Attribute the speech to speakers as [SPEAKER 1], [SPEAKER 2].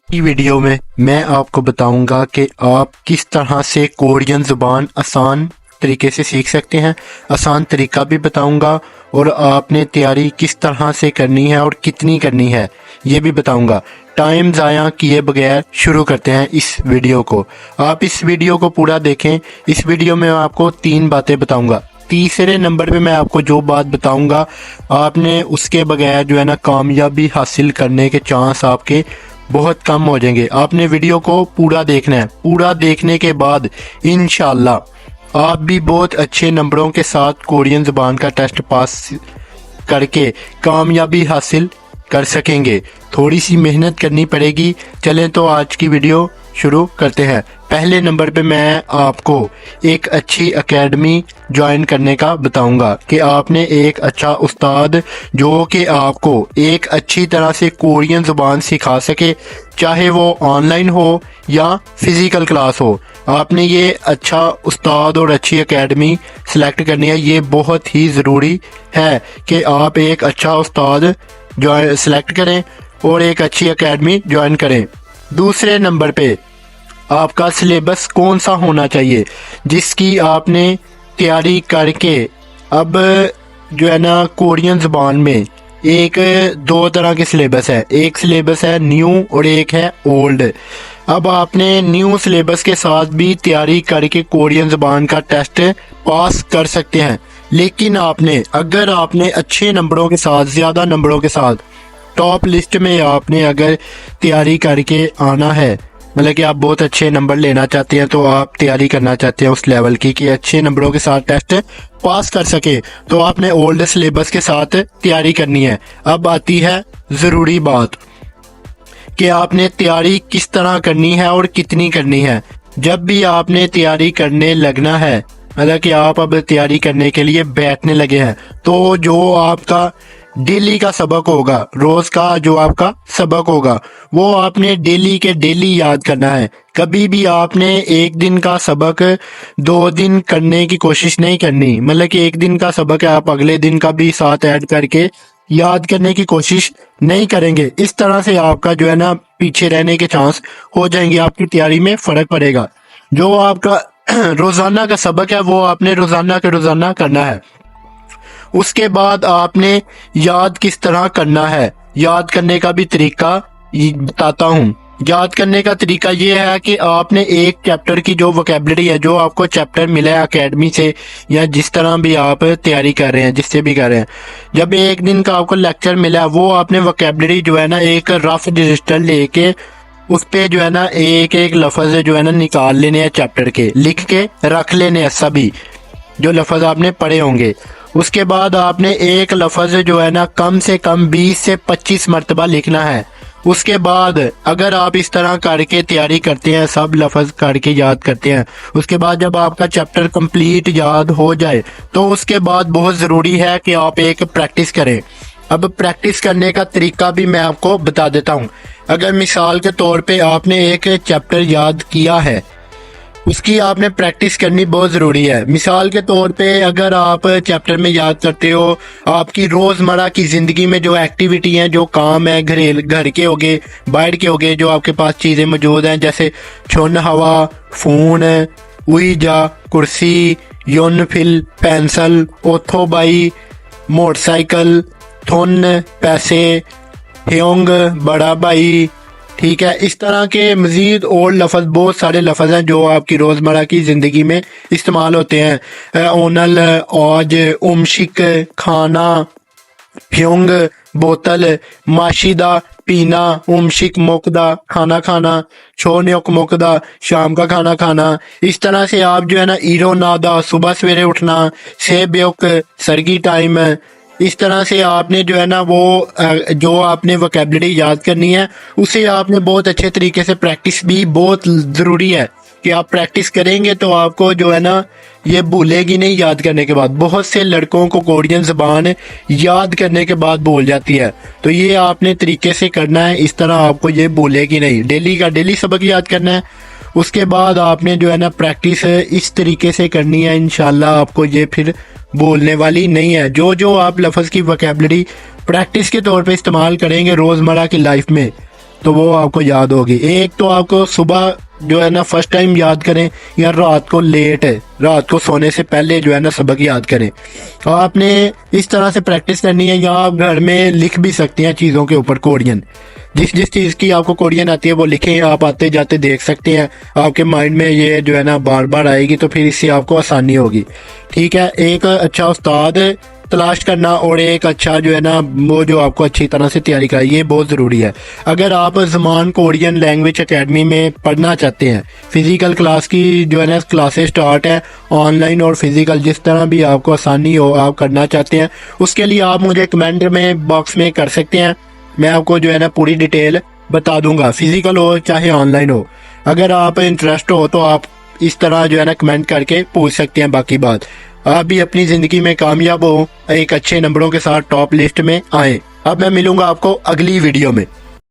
[SPEAKER 1] की वीडियो में मैं आपको बताऊंगा कि आप किस तरह से कोरियन ज़ुबान आसान तरीके से सीख सकते हैं। आसान तरीका भी बताऊंगा और आपने तैयारी किस तरह से करनी है और कितनी करनी है ये भी बताऊंगा। टाइम ज़ाया किए बगैर शुरू करते हैं इस वीडियो को। आप इस वीडियो को पूरा देखें। इस वीडियो में आपको 3 बातें बताऊंगा। तीसरे नंबर पे मैं आपको जो बात बताऊंगा आपने उसके बगैर जो है ना कामयाबी हासिल करने के चांस आपके बहुत कम हो जाएंगे। आपने वीडियो को पूरा देखना है। पूरा देखने के बाद इंशाल्लाह आप भी बहुत अच्छे नंबरों के साथ कोरियन ज़ुबान का टेस्ट पास करके कामयाबी हासिल कर सकेंगे। थोड़ी सी मेहनत करनी पड़ेगी। चलें तो आज की वीडियो शुरू करते हैं। पहले नंबर पे मैं आपको एक अच्छी एकेडमी ज्वाइन करने का बताऊंगा कि आपने एक अच्छा उस्ताद जो कि आपको एक अच्छी तरह से कोरियन ज़ुबान सिखा सके, चाहे वो ऑनलाइन हो या फिज़िकल क्लास हो। आपने ये अच्छा उस्ताद और अच्छी एकेडमी सेलेक्ट करनी है। ये बहुत ही ज़रूरी है कि आप एक अच्छा उस्ताद जो सेलेक्ट करें और एक अच्छी एकेडमी ज्वाइन करें। दूसरे नंबर पे आपका सिलेबस कौन सा होना चाहिए जिसकी आपने तैयारी करके अब जो है ना कोरियन ज़ुबान में एक 2 तरह के सिलेबस है। एक सिलेबस है न्यू और एक है ओल्ड। अब आपने न्यू सिलेबस के साथ भी तैयारी करके कोरियन ज़ुबान का टेस्ट पास कर सकते हैं। लेकिन अगर आपने अच्छे नंबरों के साथ, ज़्यादा नंबरों के साथ टॉप लिस्ट में आपने अगर तैयारी करके आना है, मतलब कि आप बहुत अच्छे नंबर लेना चाहते हैं, तो आप तैयारी करना चाहते हैं उस लेवल की कि अच्छे नंबरों के साथ टेस्ट पास कर सके, तो आपने ओल्ड सिलेबस के साथ तैयारी करनी है। अब आती है ज़रूरी बात कि आपने तैयारी किस तरह करनी है और कितनी करनी है। जब भी आपने तैयारी करने लगना है, मतलब कि आप अब तैयारी करने के लिए बैठने लगे हैं, तो जो आपका डेली का सबक होगा, रोज का जो आपका सबक होगा, वो आपने डेली के डेली याद करना है। कभी भी आपने एक दिन का सबक 2 दिन करने की कोशिश नहीं करनी। मतलब कि एक दिन का सबक है, आप अगले दिन का भी साथ ऐड करके याद करने की कोशिश नहीं करेंगे। इस तरह से आपका जो है ना पीछे रहने के चांस हो जाएंगे, आपकी तैयारी में फर्क पड़ेगा। जो आपका रोजाना का सबक है वो आपने रोजाना के रोजाना करना है। उसके बाद आपने याद किस तरह करना है, याद करने का भी तरीका बताता हूँ। याद करने का तरीका ये है कि आपने एक चैप्टर की जो वोकैबुलरी है, जो आपको चैप्टर मिला है एकेडमी से या जिस तरह भी आप तैयारी कर रहे हैं, जिससे भी कर रहे हैं, जब एक दिन का आपको लेक्चर मिला है, वो आपने वोकैबुलरी जो है ना एक रफ रजिस्टर लेके उस पे जो है ना एक एक लफ्ज जो है ना निकाल लेने हैं, चैप्टर के लिख के रख लेने हैं सभी जो लफ्ज आपने पढ़े होंगे। उसके बाद आपने एक लफ्ज जो है ना कम से कम 20 से 25 मरतबा लिखना है। उसके बाद अगर आप इस तरह करके तैयारी करते हैं, सब लफ्ज करके याद करते हैं, उसके बाद जब आपका चैप्टर कंप्लीट याद हो जाए तो उसके बाद बहुत ज़रूरी है कि आप एक प्रैक्टिस करें। अब प्रैक्टिस करने का तरीका भी मैं आपको बता देता हूँ। अगर मिसाल के तौर पे आपने एक चैप्टर याद किया है, उसकी आपने प्रैक्टिस करनी बहुत ज़रूरी है। मिसाल के तौर पे अगर आप चैप्टर में याद करते हो, आपकी रोज़मर्रा की ज़िंदगी में जो एक्टिविटी हैं, जो काम है, घर के होगे, बाहर के होगे, जो आपके पास चीज़ें मौजूद हैं, जैसे छुन हवा, फ़ोन, उईजा, कुर्सी, युन फिल, पेंसिल, ओथो बाई, मोटरसाइकिल, थुन, पैसे, ह्योंग, बड़ा भाई, ठीक है। इस तरह के मज़ीद और लफ्ज़, बहुत सारे लफ्ज़ हैं जो आपकी रोज़मर्रा की ज़िंदगी में इस्तेमाल होते हैं। ओनल, औज, उमशिक, खाना, फ्योंग, बोतल, माशिदा, पीना, उमशिक, मोकदा, खाना खाना, छोन्योक मोकदा, शाम का खाना खाना। इस तरह से आप जो है ना ईरो नादा, सुबह सवेरे उठना, सेब्योक, सरगी टाइम। इस तरह से आपने जो है ना वो जो आपने वोकैबुलरी याद करनी है उसे आपने बहुत अच्छे तरीके से प्रैक्टिस भी बहुत ज़रूरी है कि आप प्रैक्टिस करेंगे तो आपको जो है ना ये भूलेगी नहीं याद करने के बाद। बहुत से लड़कों को कोरियन ज़बान याद करने के बाद भूल जाती है, तो ये आपने तरीके से करना है, इस तरह आपको ये भूलेगी नहीं। डेली का डेली सबक याद करना है। उसके बाद आपने जो है ना प्रैक्टिस इस तरीके से करनी है, इंशाल्लाह आपको ये फिर बोलने वाली नहीं है। जो जो आप लफ्ज़ की वोकैबुलरी प्रैक्टिस के तौर पे इस्तेमाल करेंगे रोज़मर्रा की लाइफ में, تو وہ آپ کو یاد ہوگی. ایک تو آپ کو صبح جو ہے نا فرسٹ ٹائم یاد کریں, یا رات کو رات کو سونے سے پہلے جو ہے نا سبق یاد کریں. آپ نے اس طرح سے پریکٹس کرنی ہے, یا آپ گھر میں لکھ بھی سکتے ہیں چیزوں کے اوپر کوڑین. جس چیز کی آپ کو کوڑین آتی ہے وہ لکھیں, آپ آتے جاتے دیکھ سکتے ہیں, آپ کے مائنڈ میں یہ جو ہے نا بار بار آئے گی, تو پھر اس سے آپ کو آسانی ہوگی. ٹھیک ہے, ایک اچھا استاد تلاش کرنا اور ایک اچھا جو ہے نا وہ جو آپ کو اچھی طرح سے تیاری کرائے, یہ بہت ضروری ہے. اگر آپ زمان کوریین لینگویج اکیڈمی میں پڑھنا چاہتے ہیں, فزیکل کلاس کی جو ہے نا کلاسز سٹارٹ ہے, آن لائن اور فزیکل, جس طرح بھی آپ کو آسانی ہو آپ کرنا چاہتے ہیں, اس کے لیے آپ مجھے کمنٹ میں باکس میں کر سکتے ہیں. میں آپ کو جو ہے نا پوری ڈیٹیل بتا دوں گا, فزیکل ہو چاہے آن لائن ہو. اگر آپ انٹرسٹ ہو تو آپ اس طرح جو ہے نا کمنٹ کر کے پوچھ سکتے ہیں. باقی بات, آپ بھی اپنی زندگی میں کامیاب ہو, ایک اچھے نمبروں کے ساتھ ٹاپ لسٹ میں آئیں. اب میں ملوں گا آپ کو اگلی ویڈیو میں.